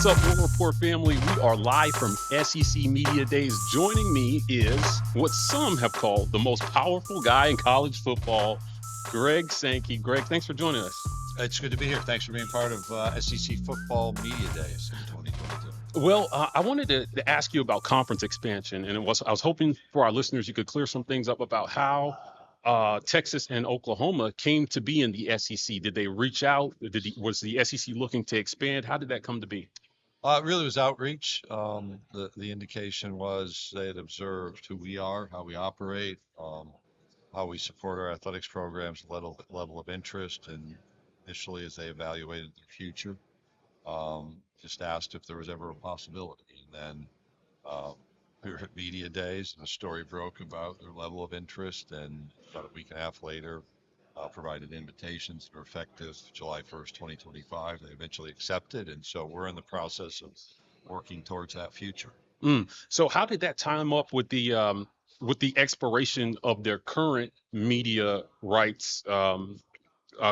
What's up, War Rapport family? We are live from SEC Media Days. Joining me is what some have called the most powerful guy in college football, Greg Sankey. Greg, thanks for joining us. It's good to be here. Thanks for being part of SEC Football Media Days in 2022. Well, I wanted to ask you about conference expansion, and I was hoping for our listeners you could clear some things up about how Texas and Oklahoma came to be in the SEC. Did they reach out? Was the SEC looking to expand? How did that come to be? It really was outreach. The indication was they had observed who we are, how we operate, how we support our athletics programs, level of interest, and initially as they evaluated the future, just asked if there was ever a possibility. And then we were at media days, and the story broke about their level of interest, and about a week and a half later, provided invitations that are effective July 1st, 2025. They eventually accepted, and so we're in the process of working towards that future. So how did that time up with the expiration of their current media rights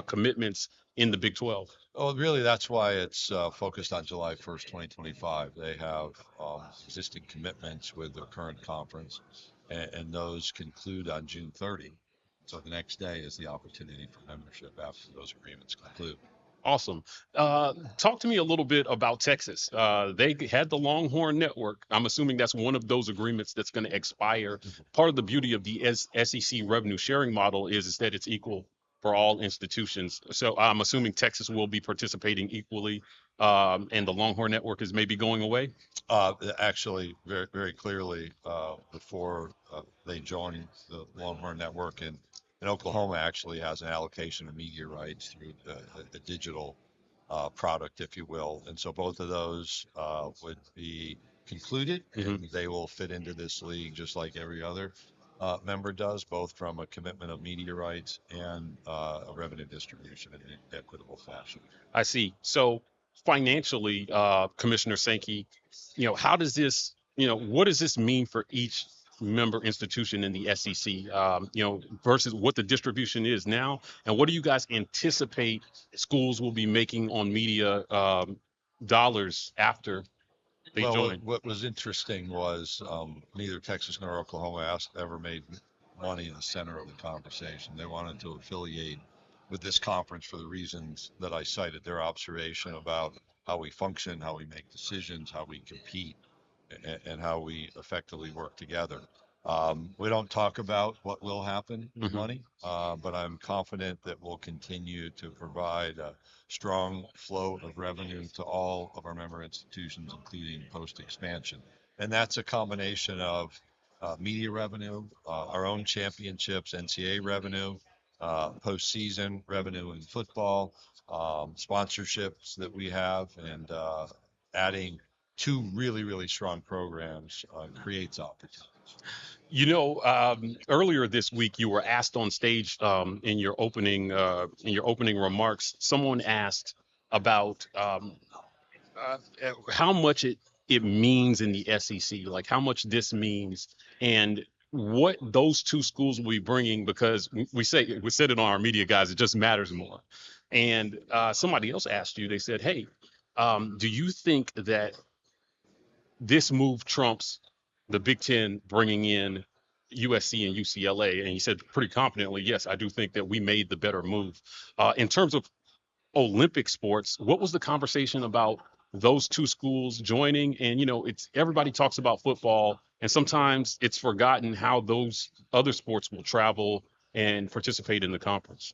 commitments in the Big 12? Oh, really, that's why it's focused on July 1st, 2025. They have existing commitments with their current conference, and those conclude on June 30. So the next day is the opportunity for membership after those agreements conclude. Awesome. Talk to me a little bit about Texas. They had the Longhorn Network. I'm assuming that's one of those agreements that's going to expire. Part of the beauty of the SEC revenue sharing model is that it's equal for all institutions. So I'm assuming Texas will be participating equally, and the Longhorn Network is maybe going away. Actually, very, very clearly, before they joined the Longhorn Network, and Oklahoma actually has an allocation of media rights through a digital product, if you will. And so both of those would be concluded, and they will fit into this league just like every other member does, both from a commitment of media rights and a revenue distribution in an equitable fashion. I see. So financially, Commissioner Sankey, how does this, what does this mean for each member institution in the SEC, versus what the distribution is now? And what do you guys anticipate schools will be making on media dollars after they join? What was interesting was neither Texas nor Oklahoma ever made money in the center of the conversation. They wanted to affiliate with this conference for the reasons that I cited, their observation about how we function, how we make decisions, how we compete, and how we effectively work together. We don't talk about what will happen with money, but I'm confident that we'll continue to provide a strong flow of revenue to all of our member institutions, including post-expansion. And that's a combination of media revenue, our own championships, NCAA revenue, postseason revenue in football, sponsorships that we have, and adding two really, really strong programs creates opportunities. Earlier this week, you were asked on stage in your opening remarks. Someone asked about how much it means in the SEC, like how much this means, and what those two schools will be bringing. Because we said it on our media guys, it just matters more. And somebody else asked you. They said, "Hey, do you think that this move trumps the Big Ten bringing in USC and UCLA?" And he said pretty confidently, "Yes, I do think that we made the better move." In terms of Olympic sports, what was the conversation about those two schools joining? And it's everybody talks about football, and sometimes it's forgotten how those other sports will travel and participate in the conference.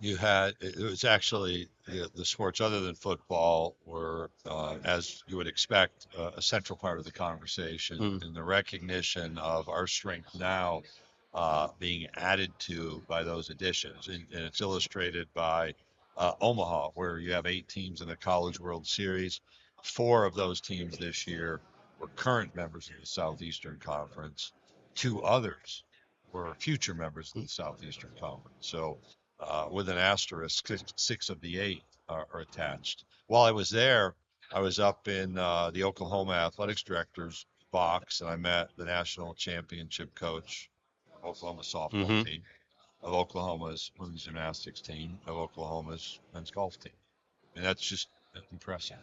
It was actually the sports other than football were, as you would expect, a central part of the conversation, and the recognition of our strength now being added to by those additions. And it's illustrated by Omaha, where you have 8 teams in the College World Series. 4 of those teams this year were current members of the Southeastern Conference. 2 others were future members of the Southeastern Conference. So with an asterisk, 6 of the 8 are attached. While I was there, I was up in the Oklahoma athletics director's box, and I met the national championship coach of Oklahoma softball team, of Oklahoma's women's gymnastics team, of Oklahoma's men's golf team. And that's just impressive.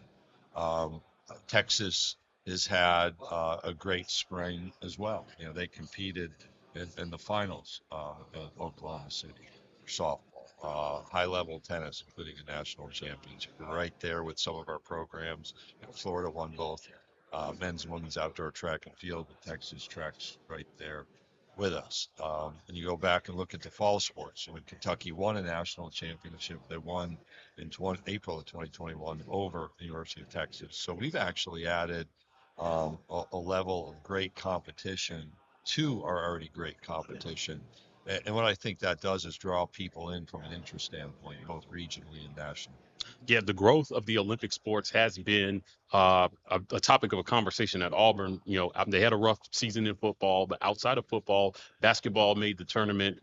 Texas has had a great spring as well. They competed in the finals in Oklahoma City for softball, high-level tennis, including a national championship. We're right there with some of our programs. Florida won both men's and women's outdoor track and field, but Texas track's right there with us. And you go back and look at the fall sports. When Kentucky won a national championship, they won in April of 2021 over the University of Texas. So we've actually added a level of great competition to our already great competition. And what I think that does is draw people in from an interest standpoint, both regionally and nationally. Yeah, the growth of the Olympic sports has been a topic of a conversation at Auburn. They had a rough season in football, but outside of football, basketball made the tournament.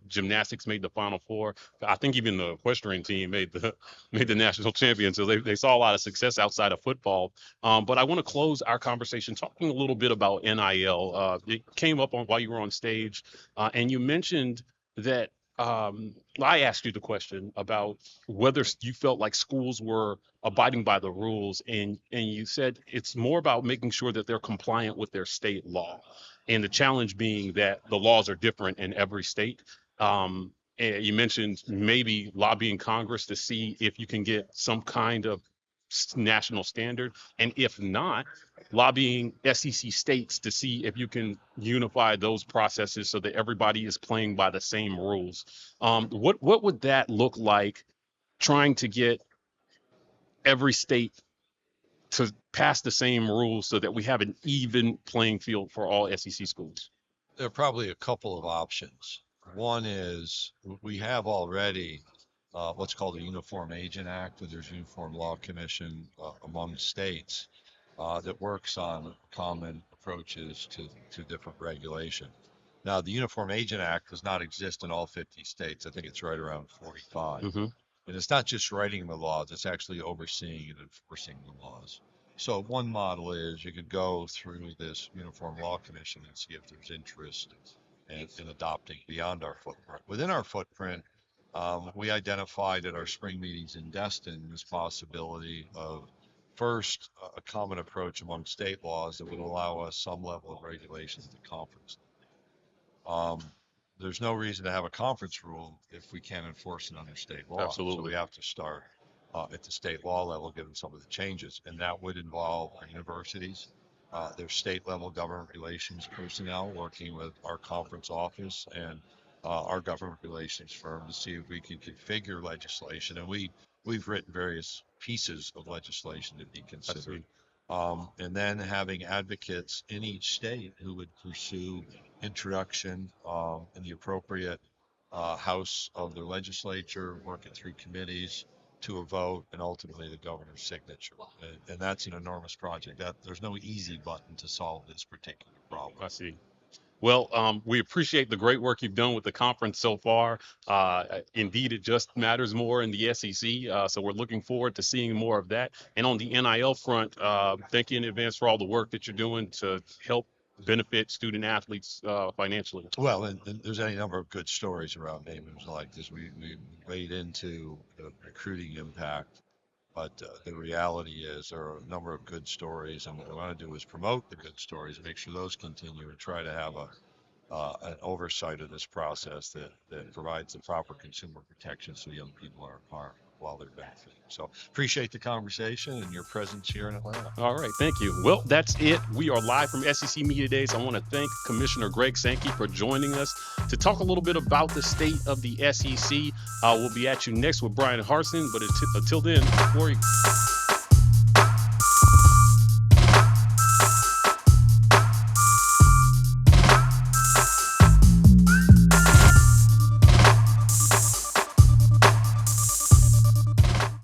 Gymnastics made the Final Four. I think even the equestrian team made the national champion. So they saw a lot of success outside of football. But I want to close our conversation talking a little bit about NIL. It came up while you were on stage, and you mentioned that. I asked you the question about whether you felt like schools were abiding by the rules, and you said it's more about making sure that they're compliant with their state law, and the challenge being that the laws are different in every state. And you mentioned maybe lobbying Congress to see if you can get some kind of national standard, and if not, lobbying SEC states to see if you can unify those processes so that everybody is playing by the same rules. What would that look like, trying to get every state to pass the same rules so that we have an even playing field for all SEC schools? There are probably a couple of options. One is we have already what's called a Uniform Agent Act, where there's a Uniform Law Commission among states that works on common approaches to different regulation. Now, the Uniform Agent Act does not exist in all 50 states. I think it's right around 45. Mm-hmm. And it's not just writing the laws, it's actually overseeing and enforcing the laws. So one model is you could go through this Uniform Law Commission and see if there's interest in adopting beyond our footprint. Within our footprint, we identified at our spring meetings in Destin this possibility of first a common approach among state laws that would allow us some level of regulation at the conference. There's no reason to have a conference rule if we can't enforce it under state law. Absolutely. So we have to start at the state law level, given some of the changes, and that would involve our universities, their state level government relations personnel working with our conference office and our government relations firm to see if we can configure legislation. And we've written various pieces of legislation to be considered. And then having advocates in each state who would pursue introduction in the appropriate house of their legislature, working through committees to a vote, and ultimately the governor's signature. And that's an enormous project. There's no easy button to solve this particular problem. I see. Well, we appreciate the great work you've done with the conference so far. Indeed, it just matters more in the SEC. So we're looking forward to seeing more of that. And on the NIL front, thank you in advance for all the work that you're doing to help benefit student athletes financially. Well, and there's any number of good stories around names like this. We wade into the recruiting impact, but the reality is there are a number of good stories, and what we want to do is promote the good stories and make sure those continue, and try to have an oversight of this process that provides the proper consumer protection so young people aren't harmed while they're benefiting. So appreciate the conversation and your presence here in Atlanta. All right, thank you. Well, that's it. We are live from SEC Media Days. I want to thank Commissioner Greg Sankey for joining us to talk a little bit about the state of the SEC. We'll be at you next with Brian Harsin, but until then, before you